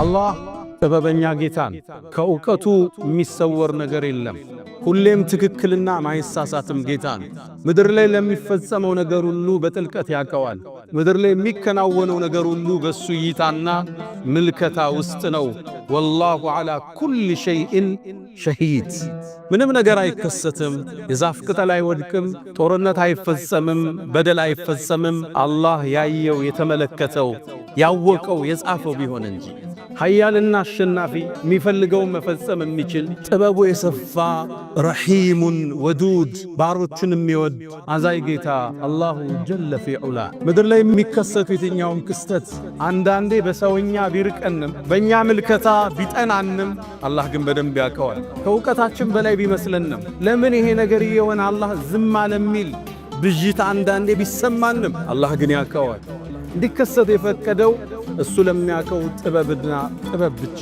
አላህ ጥበበኛ ጌታን ከእውቀቱ የሚሰወር ነገር የለም። ሁሌም ትክክልና ማይሳሳትም ጌታን ምድር ላይ ለሚፈጸመው ነገር ሁሉ በጥልቀት ያቀዋል። ምድር ላይ የሚከናወነው ነገር ሁሉ በሱ እይታና ምልከታ ውስጥ ነው። ወላሁ ዐላ ኩል ሸይእን ሸሂድ። ምንም ነገር አይከሰትም፣ የዛፍ ቅጠል አይወድቅም፣ ጦርነት አይፈጸምም፣ በደል አይፈጸምም። አላህ ያየው የተመለከተው ያወቀው የጻፈው ቢሆን እንጂ ኃያልና አሸናፊ የሚፈልገውን መፈጸም የሚችል ጥበቡ የሰፋ ረሒሙን ወዱድ ባሮችን የሚወድ አዛይ ጌታ አላሁ ጀለ ፊዑላ። ምድር ላይ የሚከሰቱ የትኛውም ክስተት አንዳንዴ በሰውኛ ቢርቀንም በእኛ ምልከታ ቢጠናንም አላህ ግን በደንብ ያውቀዋል። ከእውቀታችን በላይ ቢመስለንም ለምን ይሄ ነገር የሆነ አላህ ዝም አለ የሚል ብዥታ አንዳንዴ ቢሰማንም አላህ ግን ያውቀዋል። እንዲከሰት የፈቀደው እሱ ለሚያውቀው ጥበብና ጥበብ ብቻ።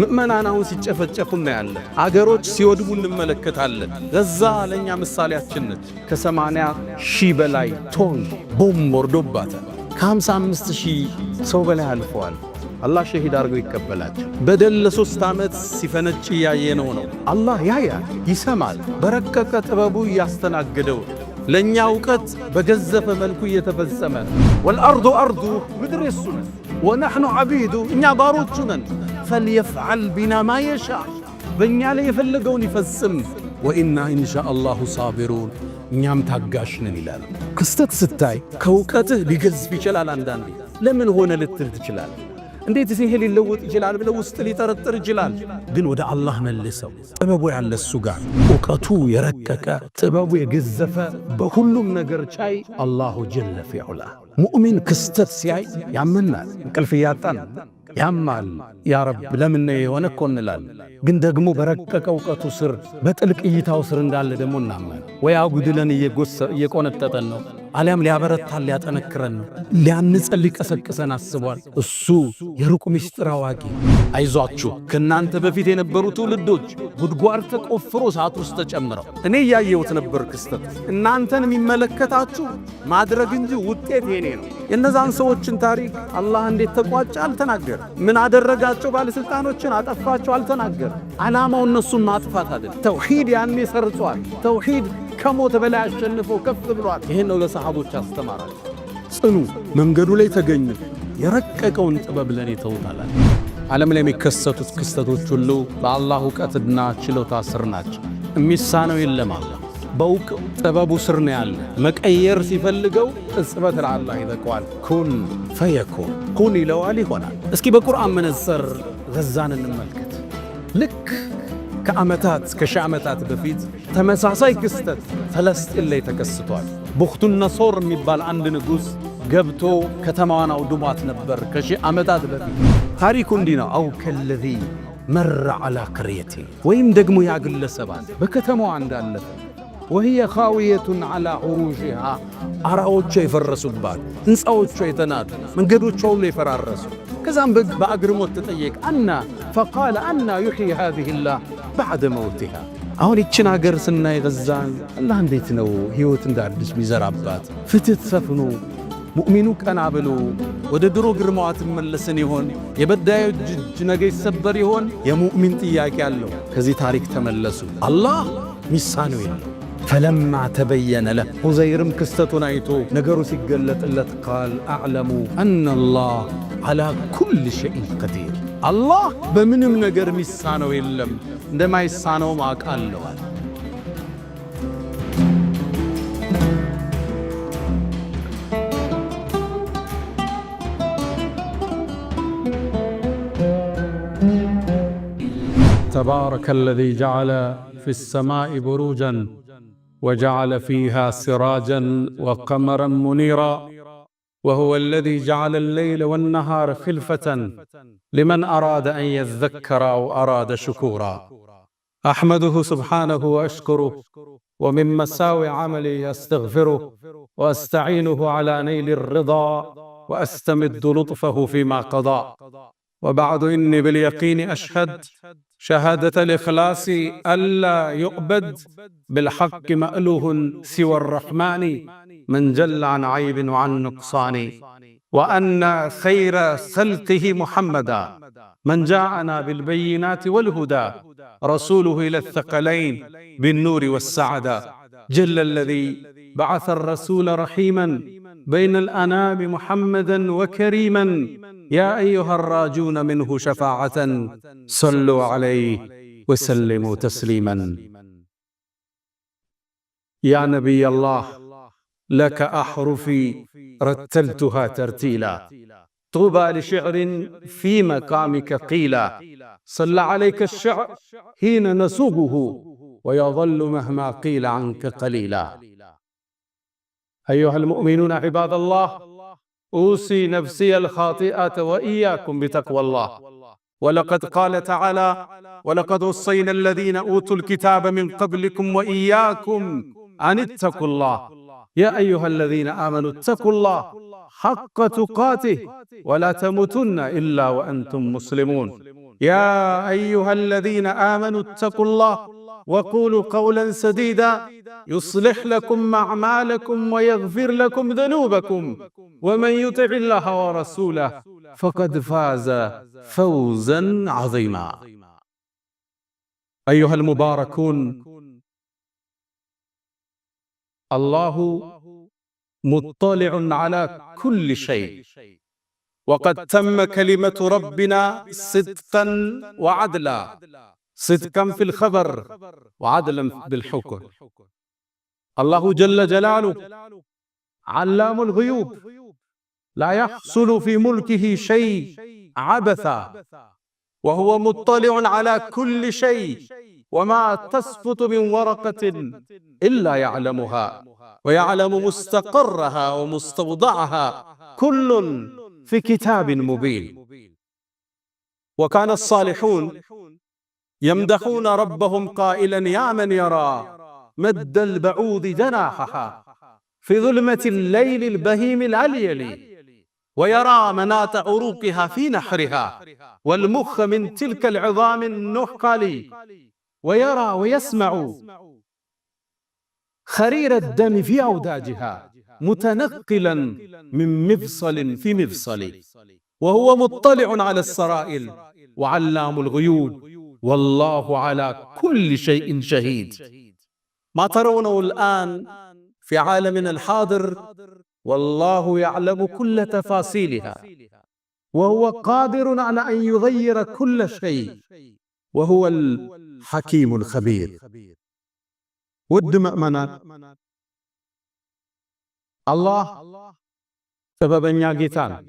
ምእመናን አሁን ሲጨፈጨፉ እናያለን። አገሮች ሲወድሙ እንመለከታለን። ገዛ ለኛ ምሳሌያችን ነች። ከ80,000 በላይ ቶን ቦምብ ወርዶባታል። ከ55,000 ሰው በላይ አልፈዋል። አላህ ሸሂድ አድርገው ይቀበላቸው። በደል ለ3 ዓመት ሲፈነጭ እያየነው ነው። አላህ ያያል፣ ይሰማል። በረቀቀ ጥበቡ እያስተናገደው ለኛ እውቀት በገዘፈ መልኩ እየተፈጸመ ወልአርዱ አርዱ ምድር የሱ ነን ወነሕኑ ዓቢዱ እኛ ባሮቹ ነን። ፈልየፍዓል ቢና ማ የሻ በእኛ ላይ የፈለገውን ይፈጽም። ወኢና ኢንሻአላሁ ሳቢሩን እኛም ታጋሽ ነን ይላል። ክስተት ስታይ ከእውቀትህ ሊገዝፍ ይችላል። አንዳንዴ ለምን ሆነ ልትል ትችላል። እንዴት ይሄ ሊለወጥ ይችላል ብለው ውስጥ ሊጠረጥር ይችላል። ግን ወደ አላህ መልሰው ጥበቡ ያለ እሱ ጋር እውቀቱ የረቀቀ ጥበቡ የገዘፈ በሁሉም ነገር ቻይ አላሁ ጀለ ፊዑላ። ሙእሚን ክስተት ሲያይ ያመናል፣ እንቅልፍ እያጣን ያማል። ያ ረብ ለምን የሆነ እኮ እንላለን። ግን ደግሞ በረቀቀ እውቀቱ ስር በጥልቅ እይታው ስር እንዳለ ደግሞ እናመን። ወይ አጉድለን እየቆነጠጠን ነው፣ አሊያም ሊያበረታን ሊያጠነክረን ነው፣ ሊያንጸን ሊቀሰቅሰን አስቧል። እሱ የሩቅ ምስጢር አዋቂ። አይዟችሁ ከእናንተ በፊት የነበሩ ትውልዶች ጉድጓድ ተቆፍሮ ሰዓት ውስጥ ተጨምረው እኔ እያየሁት ነበር ክስተት። እናንተን የሚመለከታችሁ ማድረግ እንጂ ውጤት የኔ ነው። የእነዛን ሰዎችን ታሪክ አላህ እንዴት ተቋጨ አልተናገረ። ምን አደረጋቸው? ባለስልጣኖችን አጠፋቸው አልተናገረ። ዓላማው እነሱን ማጥፋት አይደለም። ተውሂድ ያኔ ሰርጿል። ተውሂድ ከሞት በላይ አሸንፎ ከፍ ብሏል። ይሄን ነው ለሰሃቦች አስተማራቸው። ጽኑ፣ መንገዱ ላይ ተገኙ፣ የረቀቀውን ጥበብ ለኔ ተውታል። ዓለም ላይ የሚከሰቱት ክስተቶች ሁሉ በአላህ ዕውቀትና ችሎታ ስር ናቸው። የሚሳነው የለም። አላህ በውቅ ጥበቡ ስር ነው ያለ። መቀየር ሲፈልገው ቅጽበት ለአላህ ይበቃዋል። ኩን ፈየኩን፣ ኩን ይለዋል ይሆናል። እስኪ በቁርአን መነጽር ገዛን እንመልከት። ልክ ከዓመታት ከሺህ ዓመታት በፊት ተመሳሳይ ክስተት ፈለስጢን ላይ ተከስቷል። ቡኽቱን ነሶር የሚባል አንድ ንጉሥ ገብቶ ከተማዋን አውድሟት ነበር ከሺህ ዓመታት በፊት። ታሪኩ እንዲህ ነው። አው ከለዚ መረ ዐላ ቅርየቲ፣ ወይም ደግሞ ያግለሰባት በከተማዋ እንዳለፈ ወህየ ኻዊየቱን ዐላ ዑሩሽሃ፣ አራዎቿ የፈረሱባት፣ ሕንፃዎቿ የተናዱ፣ መንገዶቿ ሁሉ የፈራረሱ። ከዛም በአግርሞት ተጠየቅ አና ፈቃለ አና ዩሕይ ሃዚሂላህ ባዕደ መውቲሃ። አሁን ይችን አገር ስናይ ገዛን አላህ እንዴት ነው ሕይወት እንደ አዲስ ሚዘራባት? ፍትህ ሰፍኖ ሙእሚኑ ቀና ብሎ ወደ ድሮ ግርማዋ ትመለስን ይሆን? የበዳዮች እጅ ነገ ይሰበር ይሆን? የሙእሚን ጥያቄ አለው። ከዚህ ታሪክ ተመለሱ። አላህ ሚሳነው የለም። ፈለማ ተበየነ ለህ፣ ዑዘይርም ክስተቱን አይቶ ነገሩ ሲገለጥለት ቃል አዕለሙ አነላህ ዐላ ኩል ሸይን ቀዲር፣ አላህ በምንም ነገር ሚሳነው የለም፣ እንደማይሳነውም አውቃለዋል። ተባረከ አለዚ ጀዐለ ፊ ሰማኢ ቡሩጀን وجعل فيها سراجا وقمرا منيرا وهو الذي جعل الليل والنهار خلفة لمن أراد أن يذكر أو أراد شكورا. أحمده سبحانه وأشكره، ومن مساوي عملي أستغفره وأستعينه على نيل الرضا وأستمد لطفه فيما قضى. وبعد إني باليقين أشهد شهادة الإخلاص ألا يؤبد بالحق مألوه سوى الرحمن من جل عن عيب وعن نقصان. وأن خير خلقه محمدا من جاءنا بالبينات والهدى رسوله إلى الثقلين بالنور والسعادة جل الذي بعث الرسول رحيما بين الأنام محمدا وكريما يا أيها الراجون منه شفاعة صلوا عليه وسلموا تسليما. يا نبي الله لك أحرفي رتلتها ترتيلا طوبى لشعر في مقامك قيلا صلى عليك الشعر حين نسوقه ويظل مهما قيل عنك قليلا. أيها المؤمنون عباد الله أوصي نفسي الخاطئة وإياكم بتقوى الله. ولقد قال تعالى ولقد وصينا الذين أوتوا الكتاب من قبلكم وإياكم أن اتقوا الله يا أيها الذين آمنوا اتقوا الله حق تقاته ولا تموتن إلا وأنتم مسلمون. يا أيها الذين آمنوا اتقوا الله وقولوا قولا سديدا يصلح لكم أعمالكم ويغفر لكم ذنوبكم ومن يطع الله ورسوله فقد فاز فوزا عظيما. أيها المباركون الله مطلع على كل شيء وقد تم كلمة ربنا صدقا وعدلا صدقا في الخبر وعدلا بالحكم. الله جل جلاله علام الغيوب لا يحصل في ملكه شيء عبثا وهو مطلع على كل شيء وما تسقط من ورقة إلا يعلمها ويعلم مستقرها ومستودعها كل في كتاب مبين. وكان الصالحون يمدحون ربهم قائلا يا من يرى مد البعوض جناحها في ظلمة الليل البهيم العليل ويرى مناط عروقها في نحرها والمخ من تلك العظام النحقل ويرى ويسمع خرير الدم في أوداجها متنقلا من مفصل في مفصل وهو مطلع على السرائر وعلام الغيوب والله على كل شيء شهيد. ما ترونه الآن في عالمنا الحاضر والله يعلم كل تفاصيلها وهو قادر على أن يغير كل شيء وهو الحكيم الخبير. ود مؤمنات الله ጥበበኛ ጌታ ነው።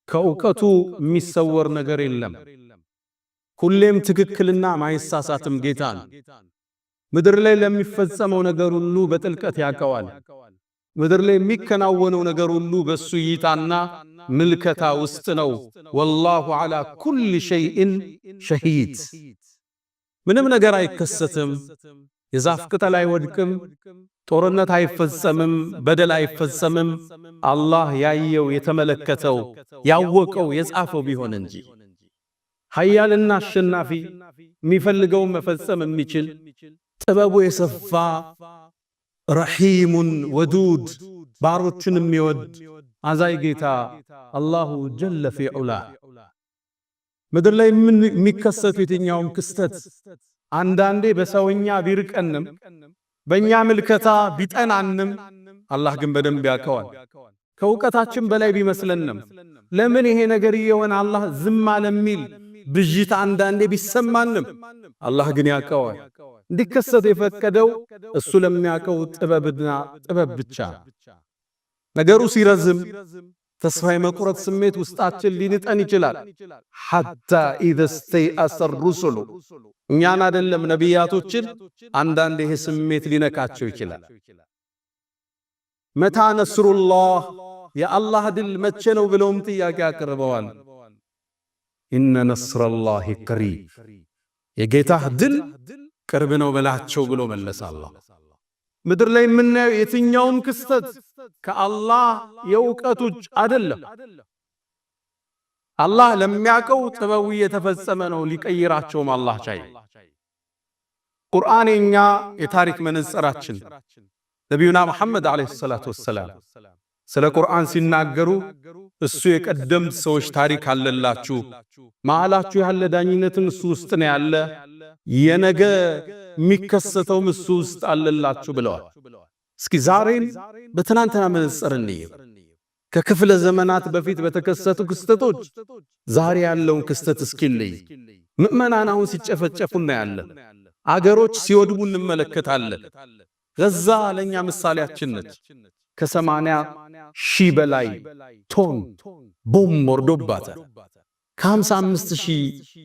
ከእውቀቱ የሚሰወር ነገር የለም። ሁሌም ትክክልና ማይሳሳትም ጌታ ነው። ምድር ላይ ለሚፈጸመው ነገር ሁሉ በጥልቀት ያውቀዋል። ምድር ላይ የሚከናወነው ነገር ሁሉ በሱ እይታና ምልከታ ውስጥ ነው። ወላሁ ዐላ ኩሊ ሸይእን ሸሂድ። ምንም ነገር አይከሰትም። የዛፍ ቅጠል አይወድቅም። ጦርነት አይፈጸምም። በደል አይፈጸምም። አላህ ያየው የተመለከተው ያወቀው የጻፈው ቢሆን እንጂ ኃያልና አሸናፊ የሚፈልገውን መፈጸም የሚችል ጥበቡ የሰፋ ረሒሙን ወዱድ ባሮችን የሚወድ አዛይ ጌታ አላሁ ጀለ ፊ ዑላ። ምድር ላይ የሚከሰቱ የትኛውም ክስተት አንዳንዴ በሰውኛ ቢርቀንም በእኛ ምልከታ ቢጠናንም አላህ ግን በደንብ ያውቀዋል። ከእውቀታችን በላይ ቢመስለንም ለምን ይሄ ነገር እየሆነ አላህ ዝም አለ የሚል ብዥታ አንዳንዴ ቢሰማንም አላህ ግን ያውቀዋል። እንዲከሰት የፈቀደው እሱ ለሚያውቀው ጥበብና ጥበብ ብቻ። ነገሩ ሲረዝም ተስፋ የመቁረጥ ስሜት ውስጣችን ሊንጠን ይችላል። ሐታ ኢዘ ስተይአሰ ሩሱሉ እኛን አይደለም ነቢያቶችን አንዳንድ ይሄ ስሜት ሊነካቸው ይችላል። መታ ነስሩላህ የአላህ ድል መቼ ነው ብለውም ጥያቄ አቅርበዋል። ኢነ ነስረላሂ ቀሪብ የጌታህ ድል ቅርብ ነው በላቸው ብሎ መለሰ አላህ። ምድር ላይ የምናየው የትኛውም ክስተት ከአላህ የእውቀት ውጭ አይደለም። አላህ ለሚያውቀው ጥበቡ የተፈጸመ ነው። ሊቀይራቸውም አላህ ቻይ። ቁርአን የኛ የታሪክ መነጽራችን። ነቢዩና መሐመድ ዓለይሂ ሰላቱ ወሰላም ስለ ቁርአን ሲናገሩ እሱ የቀደምት ሰዎች ታሪክ አለላችሁ ማላችሁ ያለ ዳኝነትን እሱ ውስጥ ነው ያለ የነገ የሚከሰተው እሱ ውስጥ አለላችሁ ብለዋል እስኪ ዛሬን በትናንትና መነጽር እንየው ከክፍለ ዘመናት በፊት በተከሰቱ ክስተቶች ዛሬ ያለውን ክስተት እስኪልይ ምእመናን አሁን ሲጨፈጨፉ እናያለን አገሮች ሲወድሙ እንመለከታለን ገዛ ለኛ ምሳሌያችን ነች ከ80,000 በላይ ቶን ቦምብ ወርዶባታል ከ55,000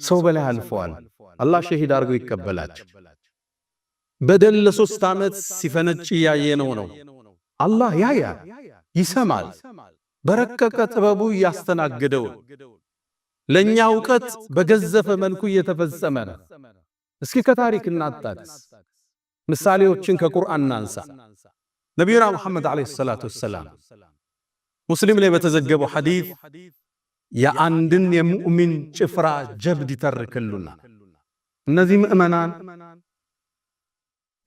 ሰው በላይ አልፈዋል አላህ ሸሂድ አድርጎ ይቀበላቸው በደል ለ3 ዓመት ሲፈነጭ ያየነው ነው አላህ ያያል ይሰማል በረቀቀ ጥበቡ ያስተናግደው ለኛ ዕውቀት በገዘፈ መልኩ እየተፈጸመ ነው እስኪ ከታሪክ እናጣቅስ ምሳሌዎችን ከቁርአን እናንሳ ነብዩና መሐመድ አለይሂ ሰላቱ ወሰለም ሙስሊም ላይ በተዘገበው ሐዲስ የአንድን የሙእሚን ጭፍራ ጀብድ ይተርክሉና እነዚህ ምእመናን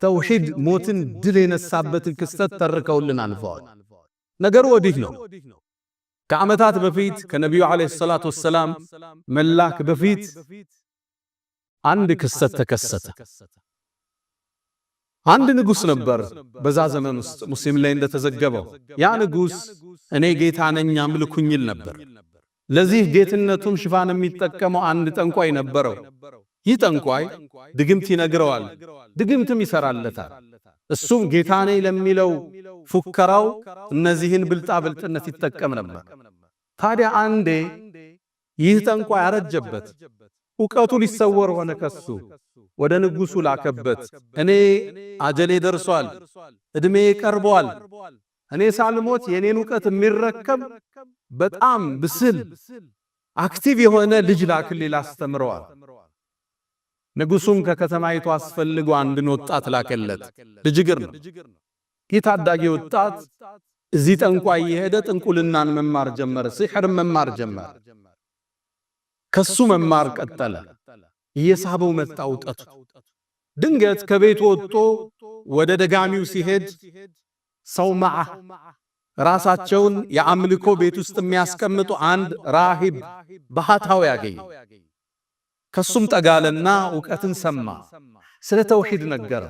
ተውሂድ ሞትን ድል የነሳበትን ክስተት ተርከውልን አልፈዋል ነገሩ ወዲህ ነው ከዓመታት በፊት ከነብዩ አለይሂ ሰላቱ ወሰለም መላክ በፊት አንድ ክስተት ተከሰተ አንድ ንጉስ ነበር በዛ ዘመን ውስጥ ሙስሊም ላይ እንደተዘገበው ያ ንጉስ እኔ ጌታ ነኝ አምልኩኝ ይል ነበር ለዚህ ጌትነቱን ሽፋን የሚጠቀመው አንድ ጠንቋይ ነበረው ይህ ጠንቋይ ድግምት ይነግረዋል ድግምትም ይሰራለታል እሱም ጌታ ነኝ ለሚለው ፉከራው እነዚህን ብልጣብልጥነት ይጠቀም ነበር ታዲያ አንዴ ይህ ጠንቋይ አረጀበት ዕውቀቱ ሊሰወር ሆነ ከሱ ወደ ንጉሱ ላከበት እኔ አጀሌ ደርሷል እድሜ ቀርቧል እኔ ሳልሞት የኔን ዕውቀት የሚረከብ በጣም ብስል አክቲቭ የሆነ ልጅ ላክልኝ ላስተምረዋል ንጉሱም ከከተማይቱ አስፈልጎ አንድን ወጣት ላከለት ልጅ ግር ነው የታዳጊ ወጣት እዚህ ጠንቋይ የሄደ ጥንቁልናን መማር ጀመረ ሲሕር መማር ጀመረ ከሱ መማር ቀጠለ እየሳበው መጣ ዕውቀቱ ድንገት ከቤት ወጥቶ ወደ ደጋሚው ሲሄድ ሰው ማዓ ራሳቸውን የአምልኮ ቤት ውስጥ የሚያስቀምጡ አንድ ራሂብ ባህታው ያገኝ ከሱም ጠጋለና ዕውቀትን ሰማ ስለ ተውሂድ ነገረ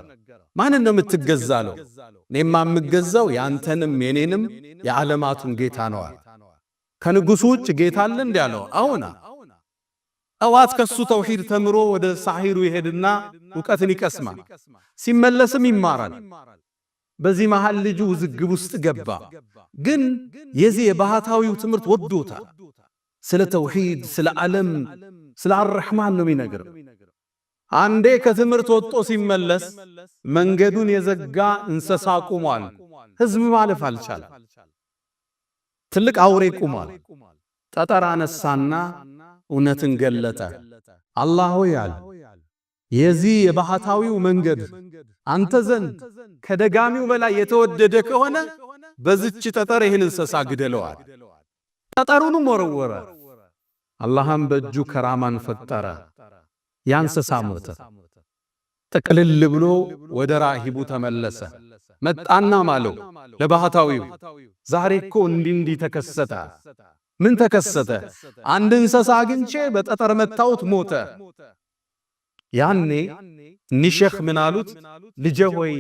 ማንን ነው የምትገዛለው እኔማ የምገዛው ያንተንም የኔንም የዓለማቱን ጌታ ነው ከንጉሱ ውጭ ጌታ አለ እንዴ አለው አዎና አዋት ከሱ ተውሂድ ተምሮ ወደ ሳሂሩ ይሄድና ዕውቀትን ይቀስማል ሲመለስም ይማራል በዚህ መሃል ልጁ ውዝግብ ውስጥ ገባ ግን የዚህ የባህታዊው ትምህርት ወዶታል ስለ ተውሂድ ስለ ዓለም ስለ አርህማን ነው የሚነግረው አንዴ ከትምህርት ወጥቶ ሲመለስ መንገዱን የዘጋ እንስሳ ቆሟል ህዝብ ማለፍ አልቻለም ትልቅ አውሬ ቆሟል ጠጠር አነሳና እውነትን ገለጠ አላህ ሆይ አለ የዚህ የባህታዊው መንገድ አንተ ዘንድ ከደጋሚው በላይ የተወደደ ከሆነ በዚች ጠጠር ይህን እንስሳ ግደለዋል ጠጠሩንም ወረወረ አላህም በእጁ ከራማን ፈጠረ ያንሰሳ ሞተ ጥቅልል ብሎ ወደ ራሂቡ ተመለሰ መጣና ማለው ለባህታዊው ዛሬ እኮ እንዲህ ተከሰተ ምን ተከሰተ አንድ እንስሳ አግኝቼ በጠጠር መታውት ሞተ ያኔ ንሸኽ ምን አሉት ልጄ ሆይ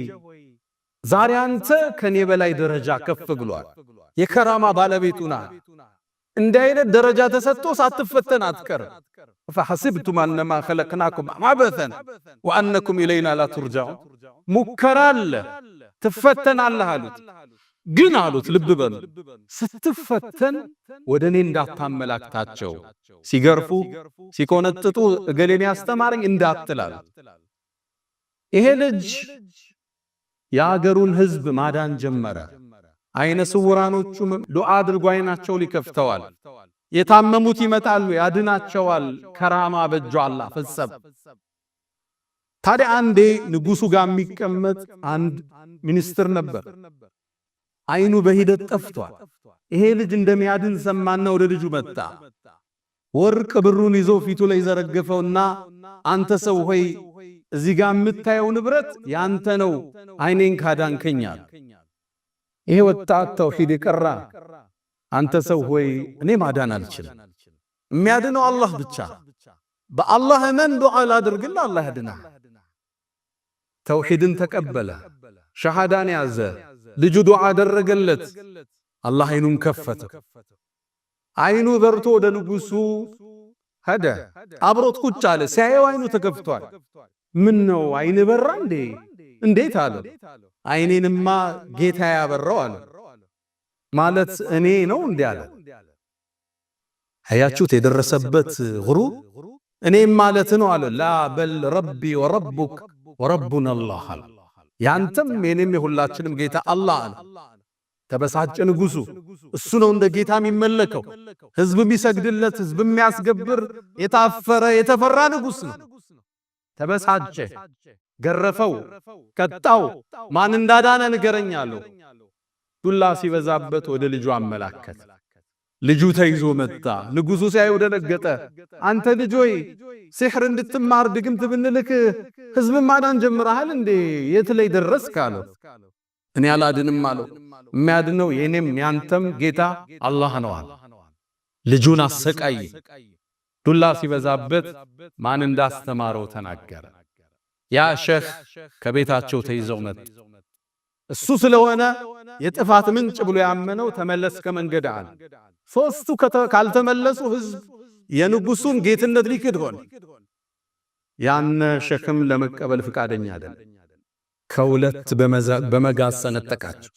ዛሬ አንተ ከኔ በላይ ደረጃ ከፍ ብሏል የከራማ ባለቤቱና እንደ አይነት ደረጃ ተሰጥቶ ሳትፈተን አትቀር فحسبتم انما خلقناكم عبثا وانكم الينا لا ترجعون ሙከራል ትፈተናለህ አሉት ግን አሉት ልብ በሉ ስትፈተን ወደኔ እንዳታመላክታቸው ሲገርፉ ሲቆነጥጡ እገሌን ያስተማረኝ እንዳትላል ይሄ ልጅ ያገሩን ህዝብ ማዳን ጀመረ አይነ ስውራኖቹም ዱዓ አድርጎ አይናቸው ሊከፍተዋል የታመሙት ይመጣሉ ያድናቸዋል ከራማ በእጁ አላህ ፈጸመ ታዲያ አንዴ ንጉሱ ጋር የሚቀመጥ አንድ ሚኒስትር ነበር አይኑ በሂደት ጠፍቷል ይሄ ልጅ እንደሚያድን ሰማና ወደ ልጁ መጣ ወርቅ ብሩን ይዞ ፊቱ ላይ ዘረገፈውና አንተ ሰው ሆይ እዚህ ጋር የምታየው ንብረት ያንተ ነው አይኔን ካዳንከኛል ይሄ ወጣት ተውሂድ ይቀራ አንተ ሰው ሆይ እኔ ማዳን አልችልም፣ የሚያድነው አላህ ብቻ። በአላህ እመን ዱዓ ላድርግልህ፣ አላህ ያድናል። ተውሂድን ተቀበለ፣ ሸሃዳን ያዘ፣ ልጁ ዱዓ አደረገለት። አላህ አይኑን ከፈተ። አይኑ በርቶ ወደ ንጉሱ ሄደ። አብሮት ቁጭ አለ። ሲያየው አይኑ ተከፍቷል። ምን ነው አይን በራ እንዴ? እንዴት አለ። አይኔንማ ጌታ ያበራው አለ። ማለት እኔ ነው እንዴ አለ። አያችሁት የደረሰበት ጉሩር። እኔም ማለት ነው አለ። ላ በል ረቢ ወረቡክ ወረቡና አላህ አለ። ያንተም የኔም የሁላችንም ጌታ አላህ አለ። ተበሳጨ ንጉሱ። እሱ ነው እንደ ጌታ የሚመለከው፣ ህዝብ የሚሰግድለት፣ ህዝብ የሚያስገብር የታፈረ የተፈራ ንጉስ ነው። ተበሳጨ፣ ገረፈው፣ ቀጣው። ማን እንዳዳነ ንገረኝ አለው። ዱላ ሲበዛበት ወደ ልጁ አመላከተ። ልጁ ተይዞ መጣ። ንጉሱ ሲያየው ደነገጠ። አንተ ልጅ ሆይ ሲሕር እንድትማር ድግምት ብንልክ ህዝብ ማዳን ጀምረሃል እንዴ? የት ላይ ደረስክ አለው። እኔ አላድንም አለው። የሚያድነው የኔም ያንተም ጌታ አላህ ነው አለ። ልጁን አሰቃየ። ዱላ ሲበዛበት ማን እንዳስተማረው ተናገረ። ያ ሼኽ ከቤታቸው ተይዘው መጡ። እሱ ስለሆነ የጥፋት ምንጭ ብሎ ያመነው ተመለስ ከመንገድ አለ። ሶስቱ ካልተመለሱ ህዝብ የንጉሱን ጌትነት ሊክድ ሆነ። ያን ሼኽም ለመቀበል ፍቃደኛ አይደለም። ከሁለት በመጋዝ ሰነጠቃቸው።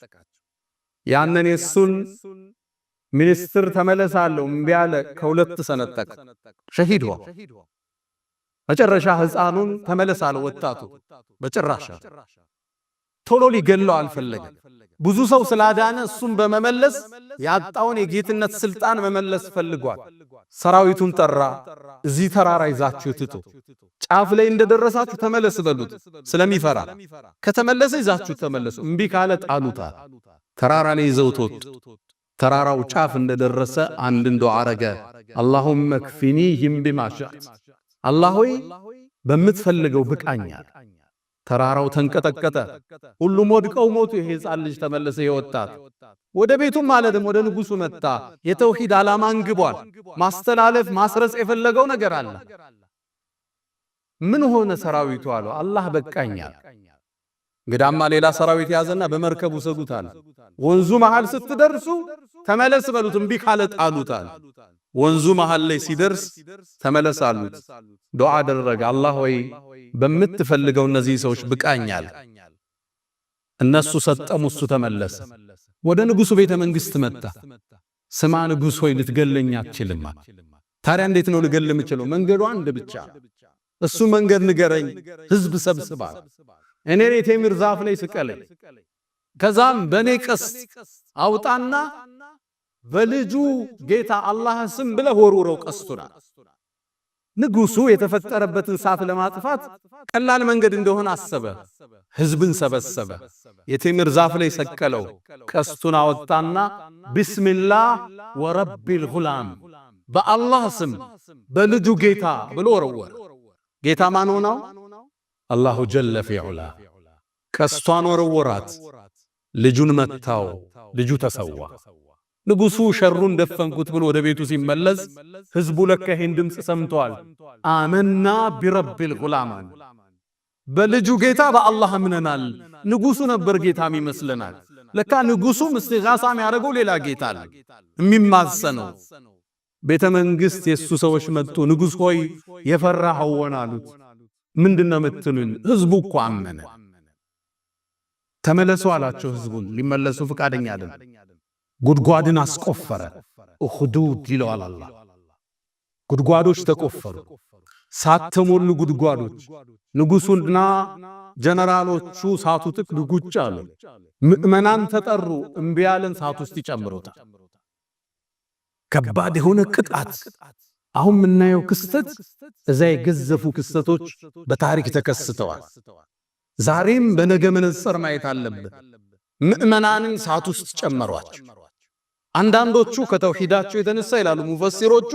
ያንን የሱን ሚኒስትር ተመለሳለሁ እምቢ አለ። ከሁለት ሰነጠቀ። ሸሂድ ሆነ። መጨረሻ ህፃኑን ተመለሳለሁ ወጣቱ በጭራሽ ቶሎ ሊገለው አልፈለገም። ብዙ ሰው ስላዳነ እሱም በመመለስ ያጣውን የጌትነት ስልጣን መመለስ ፈልጓል። ሰራዊቱን ጠራ። እዚህ ተራራ ይዛችሁ ትቱ፣ ጫፍ ላይ እንደደረሳችሁ ተመለስ በሉት ስለሚፈራ። ከተመለሰ ይዛችሁ ተመለሱ፣ እምቢ ካለ ጣሉታል። ተራራ ላይ ይዘውት ወጡ። ተራራው ጫፍ እንደደረሰ አንድን ዱዓ አረገ። አላሁመ ክፊኒሂም ቢማ ሸእት፣ አላህ ሆይ በምትፈልገው ብቃኛል። ተራራው ተንቀጠቀጠ። ሁሉም ወድቀው ሞቱ። ይሄ ሕፃን ልጅ ተመለሰ። የወጣት ወደ ቤቱም ማለትም ወደ ንጉሱ መጣ። የተውሂድ ዓላማ አንግቧል። ማስተላለፍ ማስረጽ የፈለገው ነገር አለ። ምን ሆነ ሰራዊቱ አለው። አላህ በቃኛል። እንግዳማ ሌላ ሰራዊት ያዘና በመርከቡ ሰጉታል። ወንዙ መሃል ስትደርሱ ተመለስ በሉት፣ እምቢ ካለ ጣሉታል። ወንዙ መሃል ላይ ሲደርስ ተመለስ አሉት። ዱዓ አደረገ። አላህ ሆይ በምትፈልገው እነዚህ ሰዎች ብቃኛል። እነሱ ሰጠሙ፣ እሱ ተመለሰ። ወደ ንጉሱ ቤተ መንግስት መጣ። ስማ ንጉስ ሆይ ልትገለኝ አትችልም። ታዲያ እንዴት ነው ልገል የምችለው? መንገዱ አንድ ብቻ፣ እሱ መንገድ ንገረኝ። ህዝብ ሰብስባል። እኔ ቴምር ዛፍ ላይ ስቀለኝ፣ ከዛም በኔ ቀስት አውጣና በልጁ ጌታ አላህ ስም ብለህ ወርውረው ቀስቱና። ንጉሱ የተፈጠረበትን እሳት ለማጥፋት ቀላል መንገድ እንደሆነ አሰበ። ህዝብን ሰበሰበ። የቴምር ዛፍ ላይ ሰቀለው። ቀስቱን አወጣና ቢስሚላህ ወረቢል ጉላም፣ በአላህ ስም በልጁ ጌታ ብሎ ወረወረ። ጌታ ማን ሆነው? አላሁ ጀለ ፊዑላ። ቀስቷን ወረወራት። ልጁን መታው። ልጁ ተሰዋ። ንጉሱ ሸሩን ደፈንኩት ብሎ ወደ ቤቱ ሲመለስ ህዝቡ ለካ ይሄን ድምጽ ሰምቷል። አመና ቢረቢል ጉላም፣ በልጁ ጌታ በአላህ አምነናል። ንጉሱ ነበር ጌታም ይመስለናል። ለካ ንጉሱም እስቲጋሳ የሚያደርገው ሌላ ጌታ አለ የሚማጸነው። ቤተ መንግስት የሱ ሰዎች መጡ። ንጉስ ሆይ የፈራኸው ሆነ አሉት። ምንድነው የምትሉኝ? ህዝቡ እኮ አመነ። ተመለሱ አላቸው። ህዝቡን ሊመለሱ ፍቃደኛ አይደለም። ጉድጓድን አስቆፈረ። ኡኽዱድ ይለዋል አላህ። ጉድጓዶች ተቆፈሩ፣ ሳተሞሉ ጉድጓዶች። ንጉሱና ጀነራሎቹ ሳቱ ጥቅ ጉጭ አሉ። ምእመናን ተጠሩ። እምቢ ያለን ሳት ውስጥ ይጨምሩታል። ከባድ የሆነ ቅጣት። አሁን የምናየው ክስተት እዛ የገዘፉ ክስተቶች በታሪክ ተከስተዋል። ዛሬም በነገ መነጽር ማየት አለብን። ምእመናንን ሳት ውስጥ ጨመሯቸው። አንዳንዶቹ ከተውሂዳቸው የተነሳ ይላሉ ሙፈሲሮቹ፣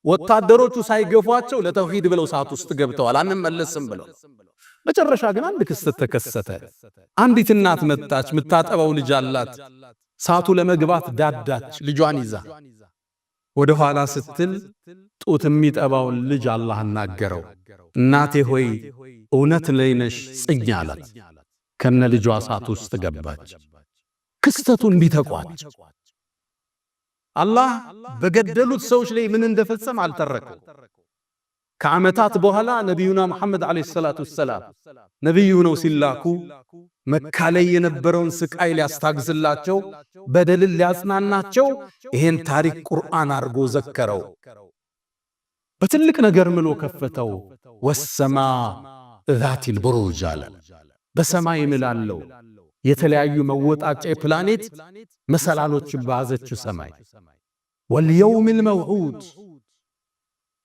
ወታደሮቹ ሳይገፏቸው ለተውሂድ ብለው ሳት ውስጥ ገብተዋል፣ አንመለስም ብለው። መጨረሻ ግን አንድ ክስተት ተከሰተ። አንዲት እናት መጣች። የምታጠባው ልጅ አላት። ሳቱ ለመግባት ዳዳች ልጇን ይዛ ወደ ኋላ ስትል ጡት የሚጠባውን ልጅ አላህ አናገረው። እናቴ ሆይ እውነት ላይ ነሽ ጽኛ አላት። ከነ ልጇ ሳት ውስጥ ገባች። ክስተቱን ቢተቋጭ አላህ በገደሉት ሰዎች ላይ ምን እንደፈጸም አልተረከው። ከዓመታት በኋላ ነቢዩና መሐመድ ዓለይሂ ሰላቱ ወሰላም ነቢዩ ነው ሲላኩ መካ ላይ የነበረውን ስቃይ ሊያስታግዝላቸው በደልን ሊያጽናናቸው ይሄን ታሪክ ቁርአን አርጎ ዘከረው። በትልቅ ነገር ምሎ ከፈተው። ወሰማ ዛቲል ቡሩጅ አለ። በሰማይ ምላለው የተለያዩ መወጣጫ ፕላኔት መሰላሎችን ባዘችው ሰማይ። ወልየውሚል መውዑድ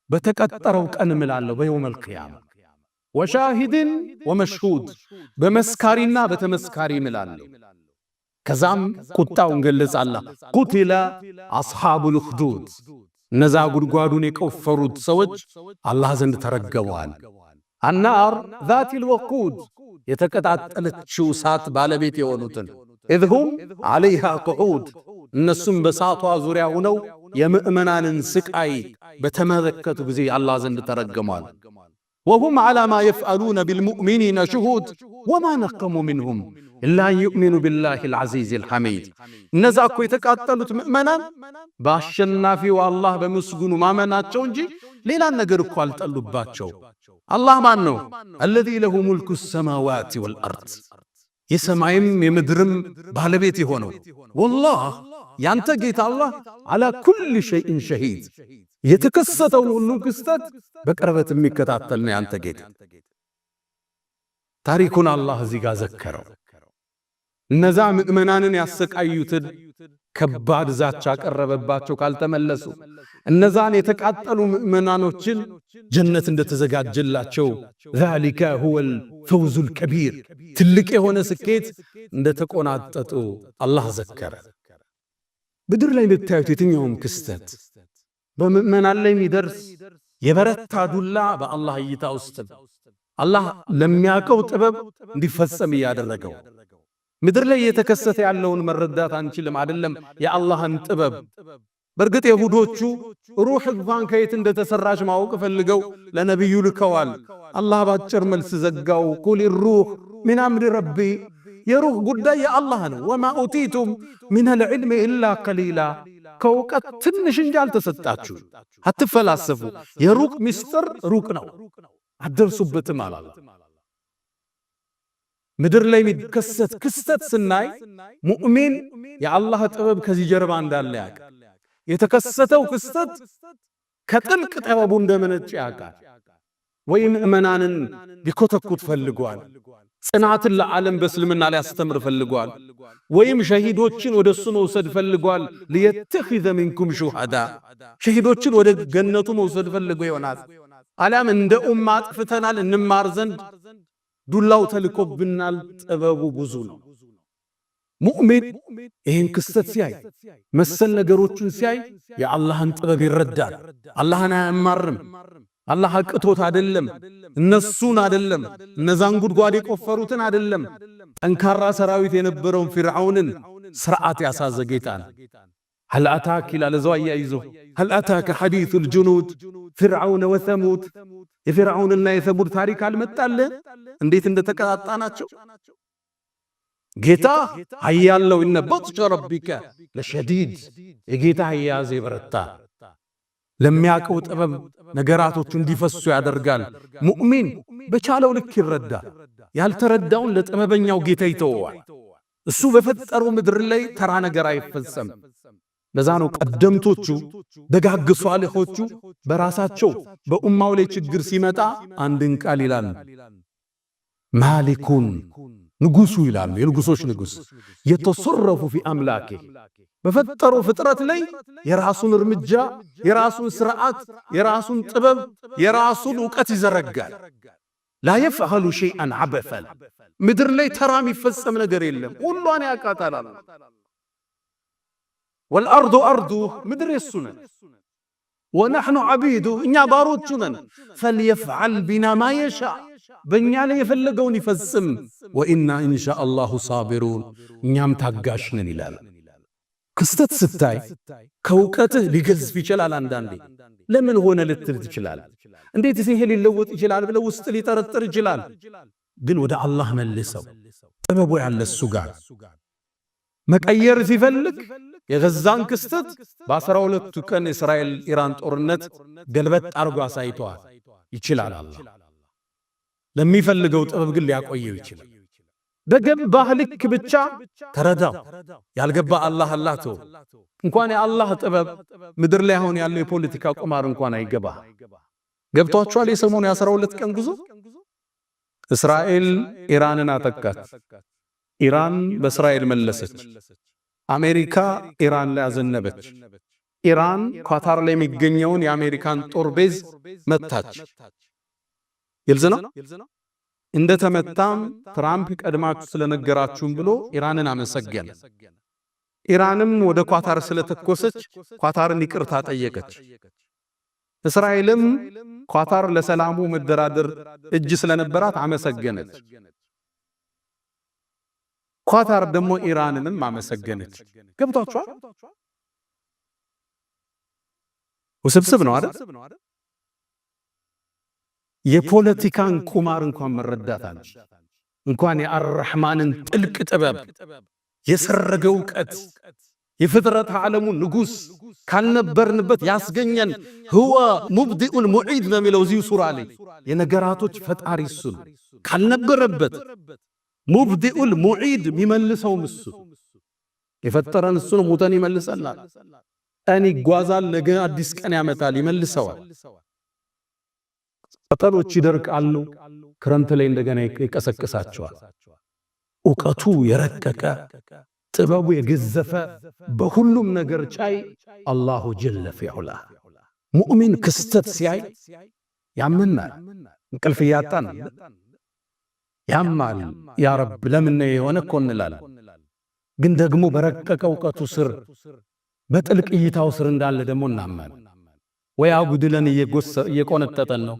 በተቀጠረው ቀን ምላለው በየውመል ቂያማ። ወሻሂድን ወመሽሁድ በመስካሪና በተመስካሪ ምላለው። ከዛም ቁጣውን ገለጻላ። ቁቲለ አስሓቡል ኡኽዱድ እነዛ ጉድጓዱን የቆፈሩት ሰዎች አላህ ዘንድ ተረገመዋል። አናር ዛቲል ወቁድ የተቀጣጠለችው እሳት ባለቤት የሆኑትን ኢዝሁም ዓለይሃ ቁዑድ እነሱም በሳቷ ዙሪያ ሆነው የምእመናንን ስቃይ በተመለከቱ ጊዜ አላህ ዘንድ ተረገመዋል። ወሁም ዓላ ማ የፍዓሉነ ቢልሙእሚኒነ ሽሁድ ወማ ነቀሙ ሚንሁም ኢላ ዩእሚኑ ቢላሂል ዐዚዚል ሐሚድ። እነዛ እኮ የተቃጠሉት ምእመናን በአሸናፊው አላህ በምስጉኑ ማመናቸው እንጂ ሌላን ነገር እኮ አልጠሉባቸው። አላህ ማን ነው? አለዚ ለሁ ሙልኩ ሰማዋት ወልአርድ የሰማይም የምድርም ባለቤት የሆነው ወላህ ያንተ ጌታ አላህ አላ ኩል ሸይእን ሸሂድ የተከሰተውን ሁሉ ክስተት በቅርበት የሚከታተል ነው ያንተ ጌታ። ታሪኩን አላህ እዚህ ጋር ዘከረው። እነዛ ምእመናንን ያሰቃዩትን ከባድ ዛቻ ቀረበባቸው ካልተመለሱ። እነዛን የተቃጠሉ ምእመናኖችን ጀነት እንደተዘጋጀላቸው ዛሊከ ሁወል ፈውዙል ከቢር ትልቅ የሆነ ስኬት እንደተቆናጠጡ አላህ ዘከረ። ምድር ላይ የምታዩት የትኛውም ክስተት በምእመናን ላይ የሚደርስ የበረታ ዱላ በአላህ እይታ ውስጥ አላህ ለሚያውቀው ጥበብ እንዲፈጸም እያደረገው። ምድር ላይ የተከሰተ ያለውን መረዳት አንችልም፣ አይደለም የአላህን ጥበብ። በእርግጥ የሁዶቹ ሩህ እንኳን ከየት እንደተሰራች ማወቅ ፈልገው ለነቢዩ ልከዋል። አላህ ባጭር መልስ ዘጋው። ቁል ሩህ ሚን አምሪ ረቢ የሩህ ጉዳይ የአላህ ነው። ወማ ኡቲቱም ሚነል ዒልሚ ኢላ ቀሊላ ከእውቀት ትንሽ እንጂ አልተሰጣችሁ። አትፈላሰፉ። የሩቅ ምስጢር ሩቅ ነው፣ አትደርሱበትም አላላ። ምድር ላይ የሚከሰት ክስተት ስናይ ሙእሚን የአላህ ጥበብ ከዚህ ጀርባ እንዳለ ያውቃል። የተከሰተው ክስተት ከጥልቅ ጥበቡ እንደመነጨ ያውቃል። ወይ ምእመናንን ሊኮተኩት ፈልጓል፣ ጽናትን ለዓለም በእስልምና ሊያስተምር ፈልጓል፣ ወይም ሸሂዶችን ወደሱ መውሰድ ፈልጓል። ሊየተኺዘ ሚንኩም ሹሃዳ ሸሂዶችን ወደ ገነቱ መውሰድ ፈልጎ ይሆናል። አሊያም እንደ ኡማ አጥፍተናል እንማር ዘንድ ዱላው ተልኮብናል። ጥበቡ ብዙ ነው። ሙእሚን ይህን ክስተት ሲያይ መሰል ነገሮችን ሲያይ የአላህን ጥበብ ይረዳል። አላህን አያማርም። አላህ አቅቶት አይደለም፣ እነሱን አይደለም፣ እነዛን ጉድጓድ የቆፈሩትን አይደለም፣ ጠንካራ ሰራዊት የነበረውን ፊርዓውንን ስርዓት ያሳዘ ጌታ ነው። هل أتاك إلى لزوايا يزو هل أتاك حديث الجنود فرعون وثمود የፊርዓውን እና የሰሙድ ታሪክ አልመጣለ እንዴት እንደተቀጣጣናቸው ጌታ ኃያለው እነ በጥሸ ረቢከ ለሸዲድ የጌታ ኃያዝ ይበረታ ለሚያቀው ጥበብ ነገራቶቹ እንዲፈሱ ያደርጋል። ሙእሚን በቻለው ልክ ይረዳል። ያልተረዳውን ለጥበበኛው ጌታ ይተወዋል። እሱ በፈጠረው ምድር ላይ ተራ ነገር አይፈጸም። ለዛ ነው ቀደምቶቹ ደጋግ ሷሊሆቹ በራሳቸው በኡማው ላይ ችግር ሲመጣ አንድን ቃል ይላል ማሊኩን ንጉሱ ይላል። የንጉሶች ንጉስ የተሰረፉ ፊ አምላኬ በፈጠረው ፍጥረት ላይ የራሱን እርምጃ፣ የራሱን ስርዓት፣ የራሱን ጥበብ፣ የራሱን ዕውቀት ይዘረጋል። ላ የፍዐሉ ሸይአን ዐበፈን ምድር ላይ ተራ የሚፈጸም ነገር የለም። ሁሉን ያቃታል። ወልአርዱ አርዱ ምድር የሱ ነን፣ ወነሕኑ ዐቢዱ እኛ ባሮቹ ነን። ፈልየፍዐል ቢና ማ የሻእ በእኛ ላይ የፈለገውን ይፈጽም። ወኢና ኢንሻአላሁ ሳቢሩን እኛም ታጋሽ ነን ይላል። ክስተት ስታይ ከእውቀትህ ሊገዝፍ ይችላል። አንዳንዴ ለምን ሆነ ልትል ትችላል። እንዴት ይሄ ሊለወጥ ይችላል ብለው ውስጥ ሊጠረጥር ይችላል። ግን ወደ አላህ መልሰው ጥበቡ ያለ እሱ ጋር መቀየር ሲፈልግ የገዛን ክስተት በ12ቱ ቀን እስራኤል ኢራን ጦርነት ገልበጥ አርጎ አሳይቷል። ይችላል አላህ ለሚፈልገው ጥበብ ግን ሊያቆየው ይችላል። በገባህ ልክ ብቻ ተረዳው። ያልገባ አላህ ተው። እንኳን የአላህ ጥበብ ምድር ላይ አሁን ያለው የፖለቲካ ቁማር እንኳን አይገባ። ገብቷቸዋል። የሰሞኑ የ12 ቀን ጉዞ እስራኤል ኢራንን አጠቃች። ኢራን በእስራኤል መለሰች። አሜሪካ ኢራን ላይ አዘነበች። ኢራን ኳታር ላይ የሚገኘውን የአሜሪካን ጦር ቤዝ መታች። ይልዝ ነው። እንደተመታም ትራምፕ ቀድማችሁ ስለነገራችሁም ብሎ ኢራንን አመሰገነ። ኢራንም ወደ ኳታር ስለተኮሰች ኳታርን ይቅርታ ጠየቀች። እስራኤልም ኳታር ለሰላሙ መደራደር እጅ ስለነበራት አመሰገነች። ኳታር ደግሞ ኢራንንም አመሰገነች። ገብቷችኋል? ውስብስብ ነው አይደል? የፖለቲካን ቁማር እንኳን መረዳት አለ። እንኳን የአርራህማንን ጥልቅ ጥበብ የሰረገ ዕውቀት የፍጥረት ዓለሙ ንጉስ ካልነበርንበት ያስገኘን ሁወ ሙብዲኡል ሙዒድ ነው የሚለው እዚሁ ሱራ ላይ የነገራቶች ፈጣሪ እሱ ነው። ካልነበረበት ሙብዲኡል ሙዒድ የሚመልሰውም እሱ የፈጠረን እሱ ነው። ሙተን ይመልሰናል። ቀን ይጓዛል፣ ነገ አዲስ ቀን ያመጣል፣ ይመልሰዋል። ቅጠሎች ይደርቃሉ፣ ክረምት ላይ እንደገና ይቀሰቅሳቸዋል። ዕውቀቱ የረቀቀ ጥበቡ የገዘፈ በሁሉም ነገር ቻይ አላሁ ጀለ ፊዑላ። ሙእሚን ክስተት ሲያይ ያምናል። እንቅልፍ እያጣን ያማል። ያ ረብ ለምን የሆነ እኮ እንላለን። ግን ደግሞ በረቀቀ ዕውቀቱ ስር በጥልቅ እይታው ስር እንዳለ ደግሞ እናማል። ወይ አጉድለን እየቆነጠጠን ነው፣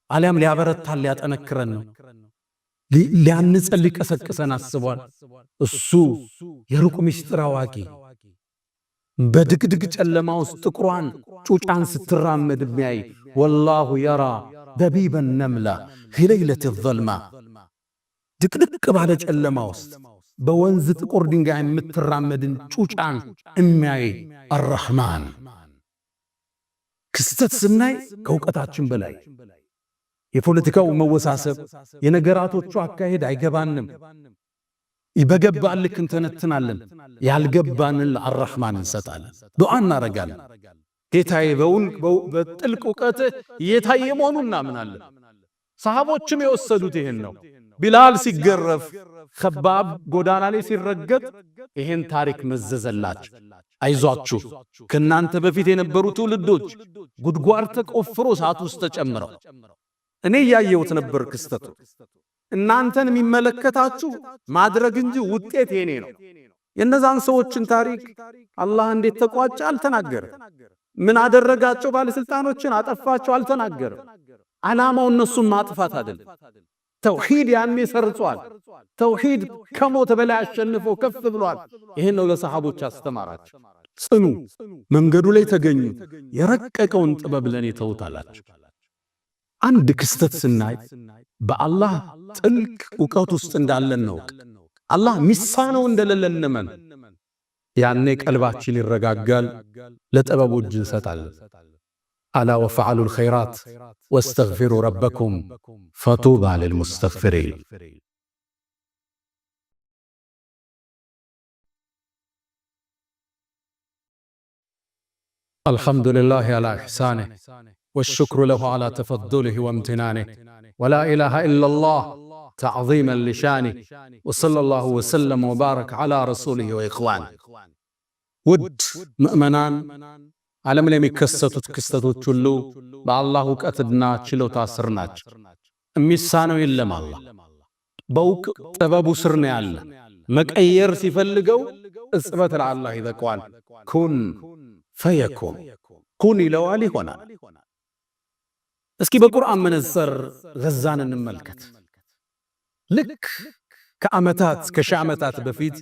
አሊያም ሊያበረታን ሊያጠነክረን ነው፣ ሊያንጸን ሊቀሰቅሰን አስቧል። እሱ የሩቅ ምስጢር አዋቂ በድቅድቅ ጨለማ ውስጥ ጥቁሯን ጩጫን ስትራመድ የሚያይ ወላሁ የራ ደቢበ ነምላ ፊ ለይለት ዘልማ ድቅድቅ ባለ ጨለማ ውስጥ በወንዝ ጥቁር ድንጋይ የምትራመድን ጩጫን የሚያይ አርራህማን። ክስተት ስናይ ከእውቀታችን በላይ የፖለቲካው መወሳሰብ የነገራቶቹ አካሄድ አይገባንም። በገባን ልክ እንተነትናለን፣ ያልገባንን ለአርራህማን እንሰጣለን፣ ዱዓ እናረጋለን። ጌታዬ በጥልቅ ዕውቀት እየታየ መሆኑን እናምናለን። ሰሃቦችም የወሰዱት ይሄን ነው። ቢላል ሲገረፍ፣ ከባብ ጎዳና ላይ ሲረገጥ ይሄን ታሪክ መዘዘላችሁ። አይዟችሁ ከናንተ በፊት የነበሩ ትውልዶች ጉድጓድ ተቆፍሮ እሳት ውስጥ ተጨምረው እኔ ያየሁት ነበር ክስተቱ። እናንተን የሚመለከታችሁ ማድረግ እንጂ ውጤት የኔ ነው። የነዛን ሰዎችን ታሪክ አላህ እንዴት ተቋጨ አልተናገረም። ምን አደረጋቸው? ባለስልጣኖችን አጠፋቸው አልተናገረም። ዓላማው እነሱን ማጥፋት አይደለም። ተውሂድ ያኔ ሰርጿል። ተውሂድ ከሞት በላይ አሸንፎ ከፍ ብሏል። ይሄን ነው ለሰሃቦች አስተማራቸው። ጽኑ፣ መንገዱ ላይ ተገኙ፣ የረቀቀውን ጥበብ ለኔ ተውታላችሁ። አንድ ክስተት ስናይ በአላህ ጥልቅ ዕውቀት ውስጥ እንዳለን ነው። አላህ ሚሳነው እንደሌለን ነመን ያኔ ቀልባችን ይረጋጋል፣ ለጥበቡ እጅ እንሰጣለን። አላ ወፈዓሉ الخيرات واستغفروا ربكم فطوبى للمستغفرين። الحمد لله على إحسانه والشكر له على تفضله وامتنانه ولا إله إلا الله تعظيما لشانه وصلى الله وسلم وبارك على رسوله وإخوانه። ود مؤمنان ዓለም ላይ የሚከሰቱት ክስተቶች ሁሉ በአላህ ዕውቀትና ችሎታ ስር ናቸው። የሚሳነው የለም። አላህ በእውቅ ጥበቡ ስር ነው ያለ። መቀየር ሲፈልገው እጽበት ለአላህ ይበቃዋል። ኩን ፈየኩን፣ ኩን ይለዋል ይሆናል። እስኪ በቁርአን መነጽር ገዛን እንመልከት። ልክ ከዓመታት ከሺህ ዓመታት በፊት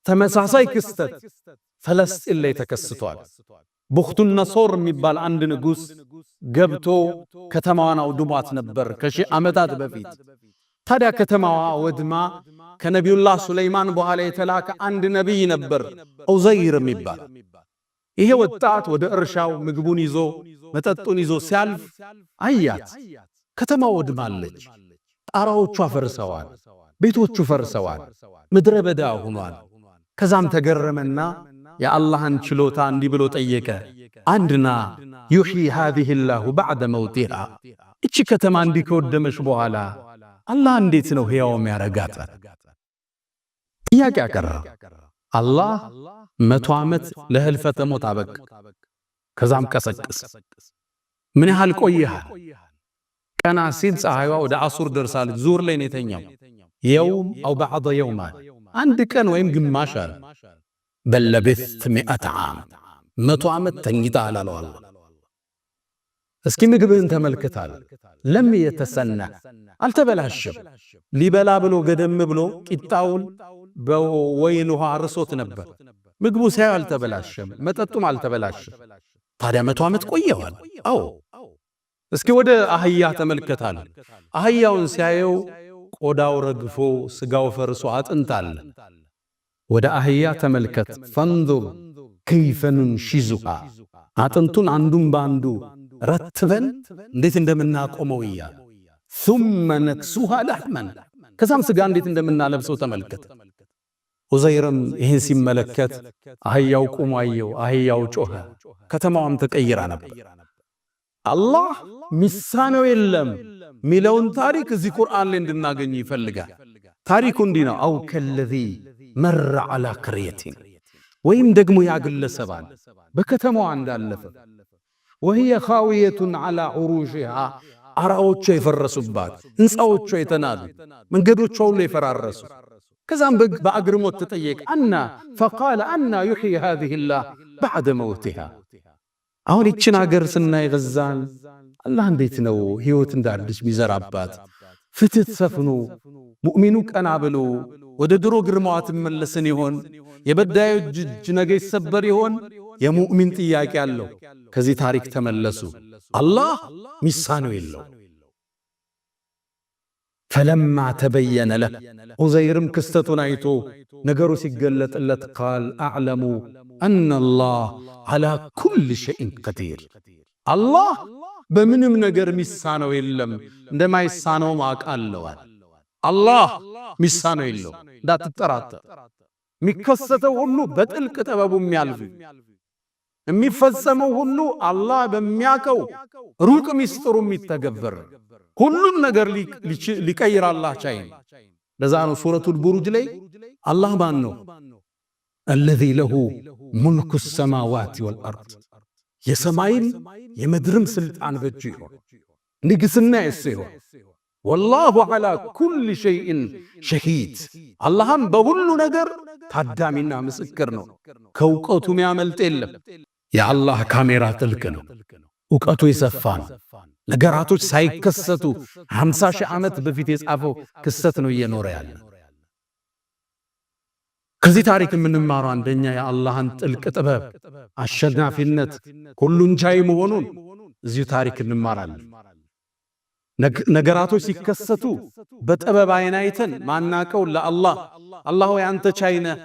ተመሳሳይ ክስተት ፈለስጢን ላይ ተከስቷል። ቡኽቱን ነሶር የሚባል አንድ ንጉሥ ገብቶ ከተማዋን አውድሟት ነበር ከሺህ ዓመታት በፊት። ታዲያ ከተማዋ ወድማ ከነቢዩላህ ሱለይማን በኋላ የተላከ አንድ ነቢይ ነበር ዑዘይር የሚባል። ይሄ ወጣት ወደ እርሻው ምግቡን ይዞ መጠጡን ይዞ ሲያልፍ አያት። ከተማው ወድማለች፣ ጣራዎቿ ፈርሰዋል፣ ቤቶቹ ፈርሰዋል፣ ምድረ በዳ ሆኗል። ከዛም ተገረመና የአላህን ችሎታ እንዲህ ብሎ ጠየቀ። አንድና ዩሕዪ ሃዚሂ ላሁ በዕደ መውቲሃ፣ እቺ ከተማ እንዲህ ከወደመች በኋላ አላህ እንዴት ነው ሕያው የሚያረጋት? ጥያቄ አቀረበ። አላህ 100 ዓመት ለህልፈተ ሞት አበቃ። ከዛም ቀሰቅስ። ምን ያህል ቆየሃል? ቀና ሲል ፀሐይዋ ወደ አሱር ደርሳለች። ዙር ላይ ነው የተኛው። የውም አው በዕደ የውም፣ አንድ ቀን ወይም ግማሽ አለ። በለቢስት 100 ዓም፣ 100 ዓመት ተኝተሃል አለው አላህ። እስኪ ምግብህን ተመልክታል። ለም የተሰና አልተበላሸም። ሊበላ ብሎ ገደም ብሎ ቂጣውን በወይን ውሃ አርሶት ነበር። ምግቡ ሳይው አልተበላሸም፣ መጠጡም አልተበላሸም። ታዲያ 100 ዓመት ቆየዋል። አዎ። እስኪ ወደ አህያ ተመልከታል። አህያውን ሲያየው ቆዳው ረግፎ ስጋው ፈርሶ አጥንታል። ወደ አህያ ተመልከት። ፈንዙር ከይፈ ኑንሺዙሃ፣ አጥንቱን አንዱን በአንዱ ረትበን እንዴት እንደምናቆመው እያለ ثم نكسوها لحما፣ ከዛም ስጋ እንዴት እንደምናለብሰው ተመልከት። ዑዘይርም ይህን ሲመለከት አህያው ቆሞ አየው፣ አህያው ጮኸ፣ ከተማዋም ተቀይራ ነበር። አላህ ሚሳነው የለም ሚለውን ታሪክ እዚህ ቁርአን ላይ እንድናገኝ ይፈልጋል። ታሪኩ እንዲህ ነው። አው ከለዚ መረ ዐላ ቅርየቲን፣ ወይም ደግሞ ያግለሰባል በከተማዋ እንዳለፈ ወህየ ኻዊየቱን ዐላ ዑሩሽሃ፣ አራዎቿ የፈረሱባት፣ ሕንፃዎቿ የተናዱ፣ መንገዶቿ ሁሉ የፈራረሱ። ከዛም በአግርሞት ተጠየቀ። አና ፈቃለ አና ዩሕዪ ሃዚሂ ላህ በዕደ መውቲሃ። አሁን ይችን አገር ስናይ ገዛን አላህ እንዴት ነው ሕይወት እንዳዲስ ሚዘራባት? ፍትህ ሰፍኖ ሙእሚኑ ቀና ብሎ ወደ ድሮ ግርማዋ ትመለስን ይሆን? የበዳዮች እጅ ነገ ይሰበር ይሆን? የሙእሚን ጥያቄ አለው። ከዚህ ታሪክ ተመለሱ። አላህ ሚሳነው የለው። ፈለማ ተበየነ ለህ፣ ዑዘይርም ክስተቱን አይቶ ነገሩ ሲገለጥለት ቃል አዕለሙ አነላህ ዐላ ኩሊ ሸይእን ቀዲር፣ አላህ በምንም ነገር ሚሳነው የለም፣ እንደማይሳነውም አውቃለዋል። አላህ ሚሳነው የለው፣ እንዳትጠራጠር። የሚከሰተው ሁሉ በጥልቅ ጥበቡ የሚያልፍ፣ የሚፈጸመው ሁሉ አላህ በሚያቀው ሩቅ ሚስጥሩ የሚተገበር፣ ሁሉም ነገር ሊቀይር አላህ ቻይ። ለዛ ነው ሱረቱል ቡሩጅ ላይ አላህ ማን ነው? አለዚ ለሁ ሙልኩ ሰማዋት ወልአርድ፣ የሰማይም የምድርም ስልጣን በእጁ ይሆን፣ ንግስና የሱ ይሆን። ወላሁ ዐላ ኩሊ ሸይእን ሸሂድ፣ አላህም በሁሉ ነገር ታዳሚና ምስክር ነው። ከእውቀቱ የሚያመልጥ የለም። የአላህ ካሜራ ጥልቅ ነው፣ እውቀቱ የሰፋ ነው። ነገራቶች ሳይከሰቱ 50 ሺህ ዓመት በፊት የጻፈው ክስተት ነው እየኖረ ያለ። ከዚህ ታሪክ የምንማረው አንደኛ የአላህን ጥልቅ ጥበብ፣ አሸናፊነት፣ ሁሉን ቻይ መሆኑን እዚሁ ታሪክ እንማራለን። ነገራቶች ሲከሰቱ በጥበብ አይን አይተን ማናቀው ለአላህ አላህ ሆይ አንተ ቻይ ነህ፣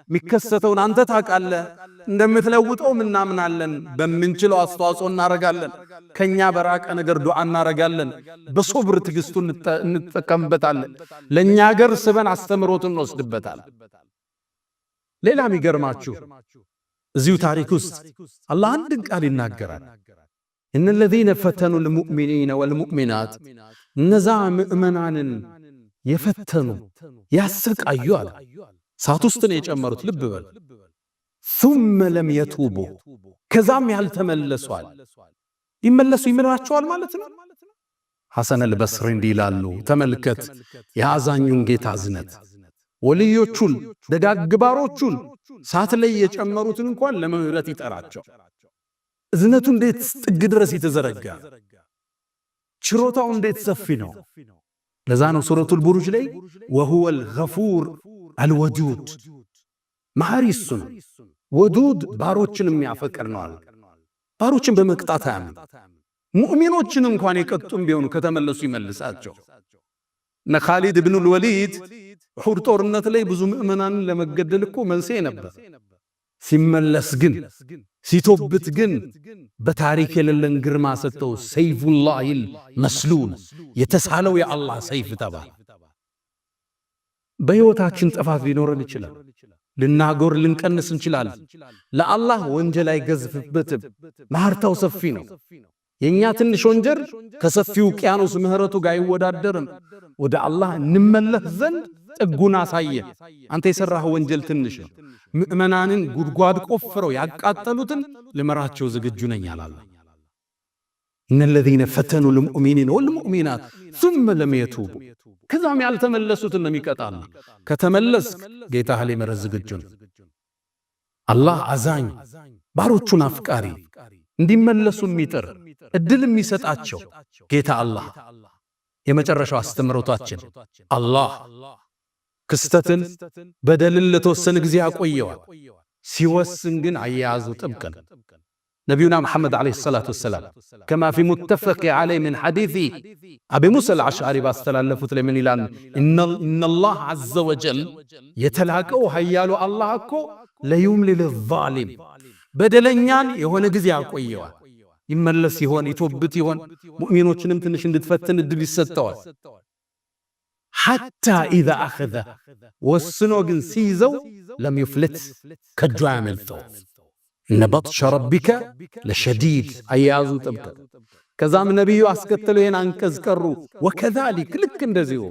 የሚከሰተውን አንተ ታውቃለህ፣ እንደምትለውጠው እናምናለን፣ በምንችለው አስተዋጽኦ እናረጋለን፣ ከኛ በራቀ ነገር ዱዓ እናረጋለን፣ በሶብር ትዕግስቱን እንጠቀምበታለን፣ ለኛ ሀገር ስበን አስተምሮትን እንወስድበታል። ሌላ የሚገርማችሁ እዚሁ ታሪክ ውስጥ አላህ አንድን ቃል ይናገራል። እነ ለዚነ ፈተኑ ልሙእሚኒነ ወልሙእሚናት፣ እነዛ ምእመናንን የፈተኑ ያሰቃዩ አለ። እሳት ውስጥ ነው የጨመሩት። ልብ በል። ثم لم يتوبوا፣ ከዛም ያልተመለሷል። ይመለሱ ይምራቸዋል ማለት ነው። ሐሰን አልበስሪ እንዲህ ይላሉ፣ ተመልከት የአዛኙን ጌታ እዝነት። ወልዮቹን ደጋግባሮቹን እሳት ላይ የጨመሩትን እንኳን ለምህረት ይጠራቸው። እዝነቱ እንዴት ጥግ ድረስ የተዘረጋ፣ ችሮታው እንዴት ሰፊ ነው። ለዛ ነው ሱረቱል ቡሩጅ ላይ ወሁወል ገፉር አልወዱድ፣ መሐሪ እሱ ነው፣ ወዱድ ባሮችን የሚያፈቅር ነው አለ። ባሮችን በመቅጣት አያምን። ሙእሚኖችን እንኳን የቀጡም ቢሆኑ ከተመለሱ ይመልሳቸው። እነ ኻሊድ ብኑል ወሊድ ኡሑድ ጦርነት ላይ ብዙ ምእመናንን ለመገደል እኮ መንስኤ ነበር። ሲመለስ ግን ሲቶብት ግን በታሪክ የሌለን ግርማ ሰጠው። ሰይፉላሂል መስሉል የተሳለው የአላህ ሰይፍ ተባለ። በሕይወታችን ጥፋት ሊኖረን ይችላል። ልናጎር ልንቀንስ እንችላለን። ለአላህ ወንጀል አይገዝፍበትም። መሐርታው ሰፊ ነው። የኛ ትንሽ ወንጀል ከሰፊው ውቅያኖስ ምህረቱ ጋር አይወዳደርም። ወደ አላህ እንመለስ ዘንድ ጥጉን አሳየ። አንተ የሰራኸው ወንጀል ትንሽ ነው። ምእመናንን ጉድጓድ ቆፍረው ያቃጠሉትን ልመራቸው ዝግጁ ነኝ አላለ። እነለዚነ ፈተኑ ልሙእሚኒን ወልሙእሚናት ሱመ ለም የቱቡ ከዛም ያልተመለሱትን ነው የሚቀጣል። ከተመለስክ ጌታህ ሊምርህ ዝግጁ ነው። አላህ አዛኝ፣ ባሮቹን አፍቃሪ፣ እንዲመለሱ የሚጥር እድል የሚሰጣቸው ጌታ አላህ። የመጨረሻው አስተምሮታችን አላህ ክስተትን በደልን ለተወሰነ ጊዜ ያቆየዋል። ሲወስን ግን አያያዙ ጥብቅ ነው። ነቢዩና መሐመድ ዓለይሂ ሰላቱ ወሰላም ከማ ፊ ሙተፈቅ ዓለይህ ምን ሐዲስ አቢ ሙሳ አልአሽዓሪ ባስተላለፉት ላይ ምን ይላል? ኢነላህ ዐዘ ወጀል የተላቀው ኃያሉ አላህ እኮ ለዩምሊል ዛሊም በደለኛን የሆነ ጊዜ ያቆየዋል። ይመለስ ይሆን ይቶብት ይሆን? ሙእሚኖችንም ትንሽ እንድትፈትን እድል ይሰጠዋል። ሐታ ኢዛ አኸዘ ወስኖ ግን ሲይዘው ለም ይፍልት ከእጁ አያመልጠው። እነ በጥሸ ረቢከ ለሸዲድ አያያዙ ጥብቅ። ከዛም ነቢዩ አስከተለው ይህን አንቀጽ ቀሩ። ወከዛሊክ ልክ እንደዚሁ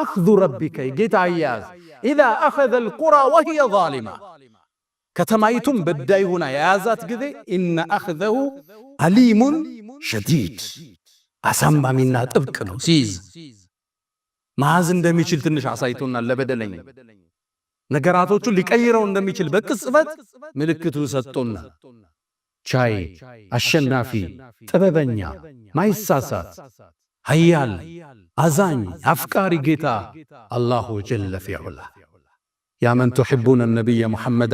አኽዙ ረቢከ ጌታ አያያዝ ኢዛ አኸዘ አልቁራ ወሂየ ዛሊማ ከተማይቱም በዳይ ሆና የያዛት ጊዜ ኢነ አኽዘሁ አሊሙን ሸዲድ አሳማሚና ጥብቅ ነው። ሲይዝ መያዝ እንደሚችል ትንሽ አሳይቶናል። ለበደለኛ ነገራቶቹን ሊቀይረው እንደሚችል በቅጽበት ምልክቱ ሰጥቶናል። ቻይ፣ አሸናፊ፣ ጥበበኛ፣ ማይሳሳት፣ ኃያል፣ አዛኝ፣ አፍቃሪ ጌታ አላሁ ጀለ ፊዑላ። يا من تحبون النبي محمد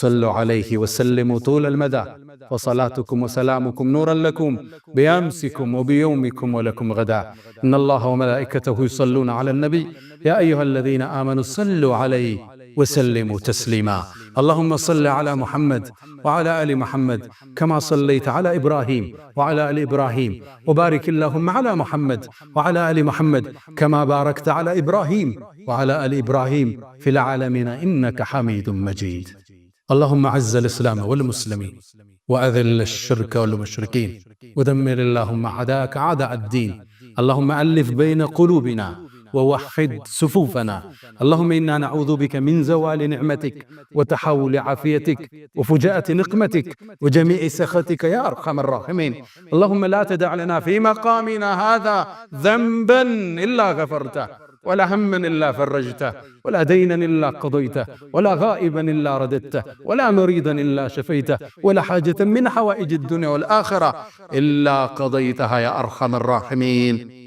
صلوا عليه وسلموا طول المدى فصلاتكم وسلامكم نورا لكم بأمسكم وبيومكم ولكم غدا. إن الله وملائكته يصلون على النبي يا أيها الذين آمنوا صلوا عليه وسلموا تسليما. اللهم صل على محمد وعلى آل محمد كما صليت على إبراهيم وعلى آل إبراهيم وبارك اللهم على محمد وعلى آل محمد كما باركت على إبراهيم وعلى آل إبراهيم في العالمين إنك حميد مجيد. اللهم أعز الإسلام والمسلمين وأذل الشرك والمشركين ودمر اللهم أعداءك أعداء الدين. اللهم ألف بين قلوبنا ووحد صفوفنا. اللهم إنا نعوذ بك من زوال نعمتك وتحول عافيتك وفجاءة نقمتك وجميع سخطك يا أرحم الراحمين. اللهم لا تدع لنا في مقامنا هذا ذنبا إلا غفرته ولا هما إلا فرجته ولا دينا إلا قضيته ولا غائبا إلا رددته ولا مريضا إلا شفيته ولا حاجة من حوائج الدنيا والآخرة إلا قضيتها يا أرحم الراحمين.